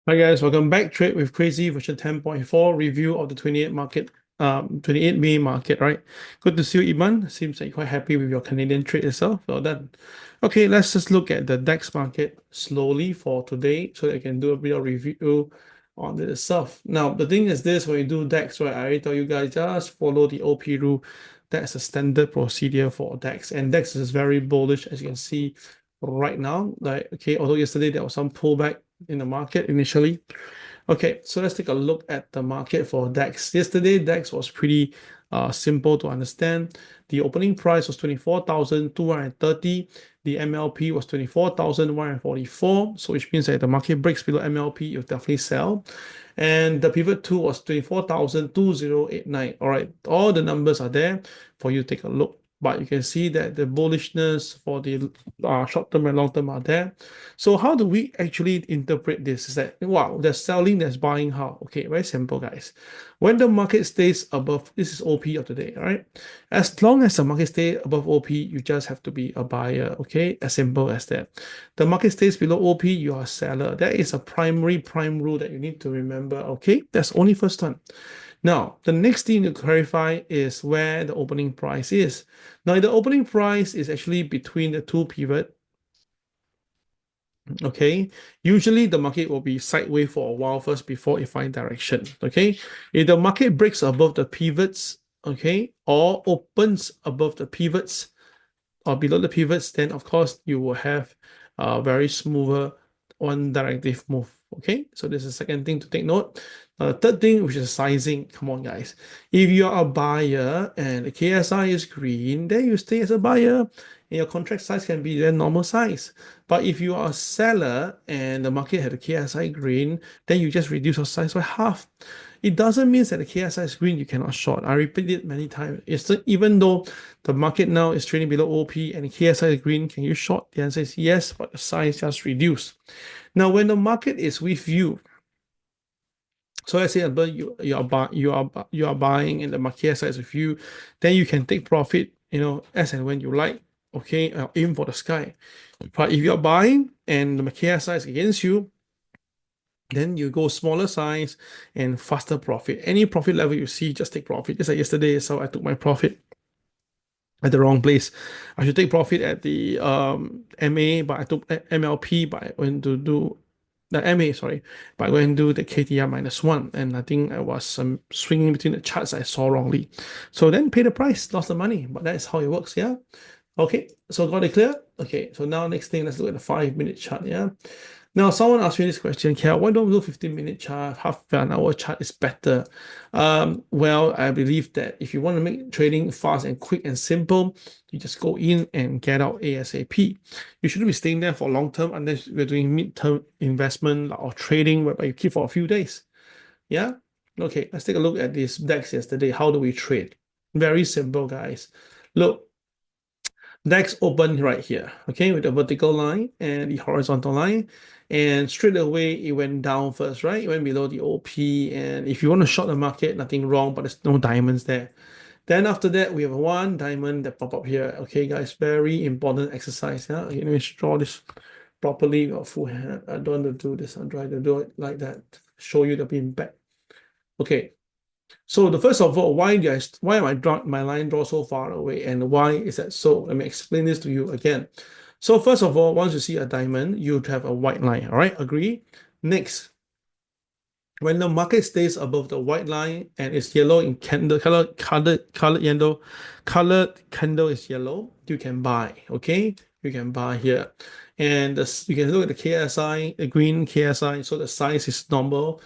Hi guys, welcome back. Trade with Crazii version 10.4 review of the 28 May market, right? Good to see you, Iman. Seems like you're quite happy with your Canadian trade itself. Well done. Okay, let's just look at the DAX market slowly for today so that I can do a bit of review on it itself. Now, the thing is this, when you do DAX, right, I already tell you guys just follow the OP rule. That's a standard procedure for DAX. And DAX is very bullish, as you can see right now. Like, okay, although yesterday there was some pullback in the market initially. Okay, so let's take a look at the market for DAX. Yesterday, DAX was pretty simple to understand. The opening price was 24,230. The MLP was 24,144. So which means that the market breaks below MLP, you definitely sell. And the pivot 2 was 24,2089. All right, all the numbers are there for you to take a look. But you can see that the bullishness for the short term and long term are there. So how do we actually interpret this? Is that, wow, there's selling, there's buying. How? Okay, very simple, guys. When the market stays above, this is OP of the day, all right? As long as the market stays above OP, you just have to be a buyer, okay? As simple as that. The market stays below OP, you are a seller. That is a prime rule that you need to remember, okay? That's only first one. Now, the next thing to clarify is where the opening price is. Now, the opening price is actually between the two pivot. Okay, usually the market will be sideways for a while first before it finds direction. Okay, if the market breaks above the pivots, okay, or opens above the pivots or below the pivots, then of course you will have a very smoother one directive move. Okay, so this is the second thing to take note. The third thing, which is sizing. Come on, guys. If you are a buyer and the KSI is green, then you stay as a buyer, and your contract size can be their normal size. But if you are a seller and the market had a KSI green, then you just reduce your size by half. It doesn't mean that the KSI is green, you cannot short. I repeat it many times. It's even though the market now is trading below OP and the KSI is green, can you short? The answer is yes, but the size just reduced. Now, when the market is with you, so let's say you are buying and the market KSI is with you, then you can take profit, as and when you like. Okay, aim for the sky. But if you're buying and the KSI is against you, then you go smaller size and faster profit. Any profit level you see, just take profit. Just like yesterday, so I took my profit at the wrong place. I should take profit at the MA, but I took MLP, but I went to do the MA, sorry, but I went and do the KTR -1, and I think I was swinging between the charts I saw wrongly. So then pay the price, lost the money, but that's how it works, yeah? Okay, so got it clear? Okay, so now next thing, let's look at the 5-minute chart, yeah? Now, someone asked me this question, Kel, why don't we do 15-minute chart, half an hour chart is better? Well, I believe that if you want to make trading fast and quick and simple, you just go in and get out ASAP. You shouldn't be staying there for long term unless you're doing mid-term investment or trading whereby you keep for a few days. Yeah? Okay, let's take a look at this DAX yesterday. How do we trade? Very simple, guys. Look, DAX opened right here, okay, with the vertical line and the horizontal line. And straight away, it went down first, right? It went below the OP. And if you want to short the market, nothing wrong, but there's no diamonds there. Then after that, we have one diamond that pop up here. Okay, guys, very important exercise. Yeah, okay, let me draw this properly. Got full hand. I don't want to do this. I'm trying to do it like that. Show you the impact. Okay, so the first of all, why am I drawing my line draw so far away, and why is that so? Let me explain this to you again. So first of all, once you see a diamond, you have a white line. All right, agree? Next, when the market stays above the white line and it's yellow in candle colored candle is yellow, you can buy. Okay, you can buy here, and you can look at the KSI, the green KSI. So the size is normal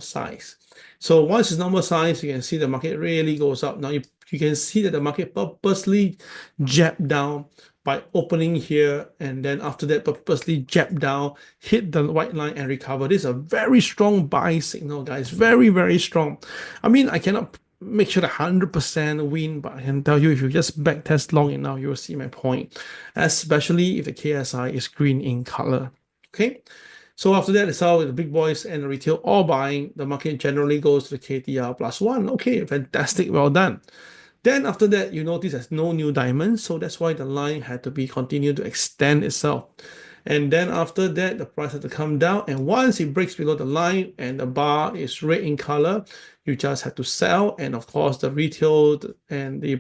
size. So once it's normal size, you can see the market really goes up. Now you can see that the market purposely jabbed down by opening here, and then after that purposely jab down, hit the white line and recover. This is a very strong buy signal, guys. Very, very strong. I mean, I cannot make sure that 100% win, but I can tell you if you just backtest long enough, you will see my point, especially if the KSI is green in color. Okay. So after that, it's how the big boys and the retail all buying. The market generally goes to the KTR +1. Okay, fantastic. Well done. Then after that, you notice there's no new diamonds, so that's why the line had to be continued to extend itself. And then after that, the price has to come down. And once it breaks below the line and the bar is red in color, you just have to sell. And of course, the retail and the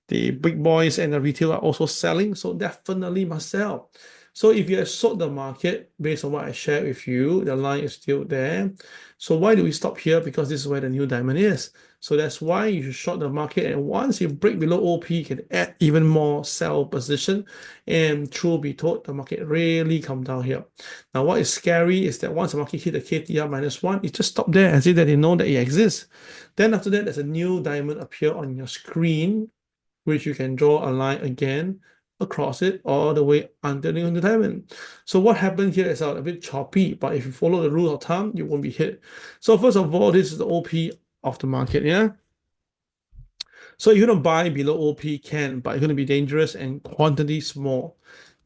the big boys and the retail are also selling. So definitely must sell. So if you have sold the market based on what I shared with you, the line is still there. So why do we stop here? Because this is where the new diamond is. So that's why you should short the market. And once you break below OP, you can add even more sell position. And truth be told, the market really come down here. Now, what is scary is that once the market hit the KTR -1, it just stop there and say that they know that it exists. Then after that, there's a new diamond appear on your screen, which you can draw a line again across it all the way until the new diamond. So what happened here is a bit choppy, but if you follow the rule of thumb, you won't be hit. So first of all, this is the OP of the market, yeah? So you're gonna buy below OP can, but it's gonna be dangerous and quantity small.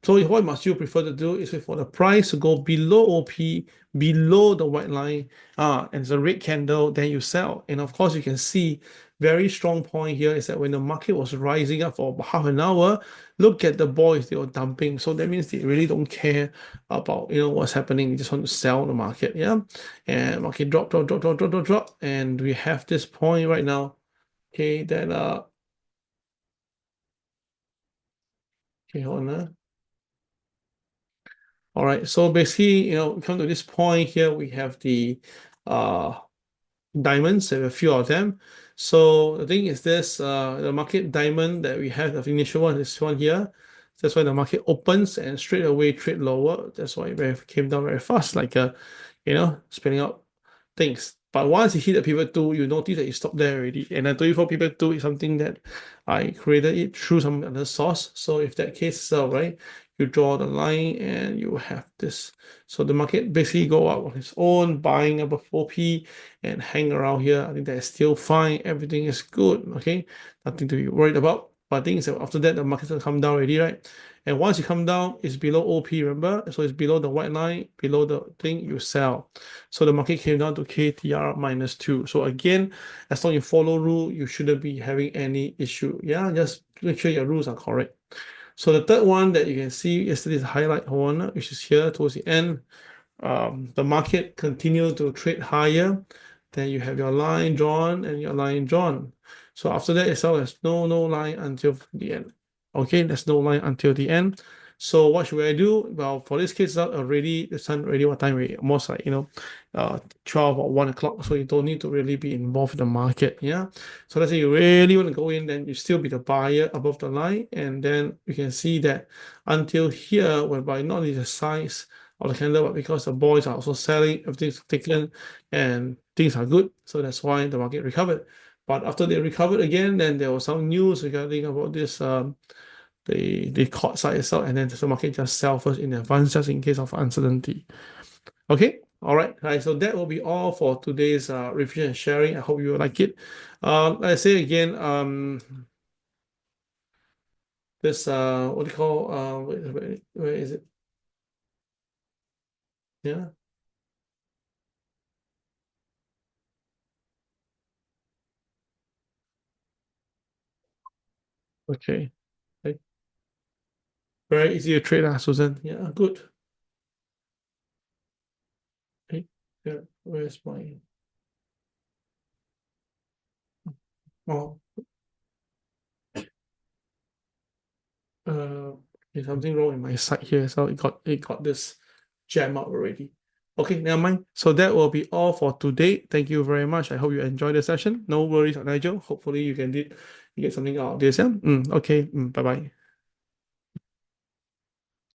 So what must you prefer to do is for the price to go below OP, below the white line, and it's a red candle, then you sell. And of course, you can see very strong point here is that when the market was rising up for about half an hour, look at the boys, they were dumping. So that means they really don't care about what's happening. They just want to sell the market, yeah. And market drop, and we have this point right now. Okay, that okay, hold on. All right, so basically, we come to this point here, we have the uh diamonds, there are a few of them. So the thing is this, the market diamond that we have, the initial one, this one here. That's why the market opens and straight away trade lower. That's why it came down very fast, like spinning out things. But once you hit the pivot 2, you notice that it stopped there already. And I told you for pivot 2 is something that I created it through some other source. So if that case so, right, you draw the line and you have this. So the market basically go up on its own, buying above 4p and hang around here. I think that is still fine. Everything is good. Okay, nothing to be worried about. But I think is that after that, the market will come down already, right? And once you come down, it's below OP, remember? So it's below the white line, below the thing, you sell. So the market came down to KTR -2. So again, as long as you follow rule, you shouldn't be having any issue. Yeah, just make sure your rules are correct. So the third one that you can see yesterday's highlight one, which is here towards the end. The market continued to trade higher. Then you have your line drawn and your line drawn. So after that, itself, there's no line until the end. Okay, there's no line until the end. So what should I do? Well, for this case, already the sun already what time already? Almost like 12 or 1 o'clock. So you don't need to really be involved in the market. Yeah. So let's say you really want to go in, then you still be the buyer above the line, and then you can see that until here, whereby not only the size of the candle, but because the boys are also selling, everything's taken and things are good. So that's why the market recovered. But after they recovered again, then there was some news regarding about this the court side itself, and then the market just sell first in advance just in case of uncertainty. Okay, all right, so that will be all for today's review and sharing. I hope you like it. Like I say again, this what do you call where is it? Yeah. Okay. Okay. Very easy to trade, Susan. Yeah, good. Okay. Yeah. Where's my oh there's something wrong in my side here, so it got this jam up already. Okay, never mind. So that will be all for today. Thank you very much. I hope you enjoyed the session. No worries, Nigel. Hopefully you get something out of this. Yeah. Okay. Bye bye.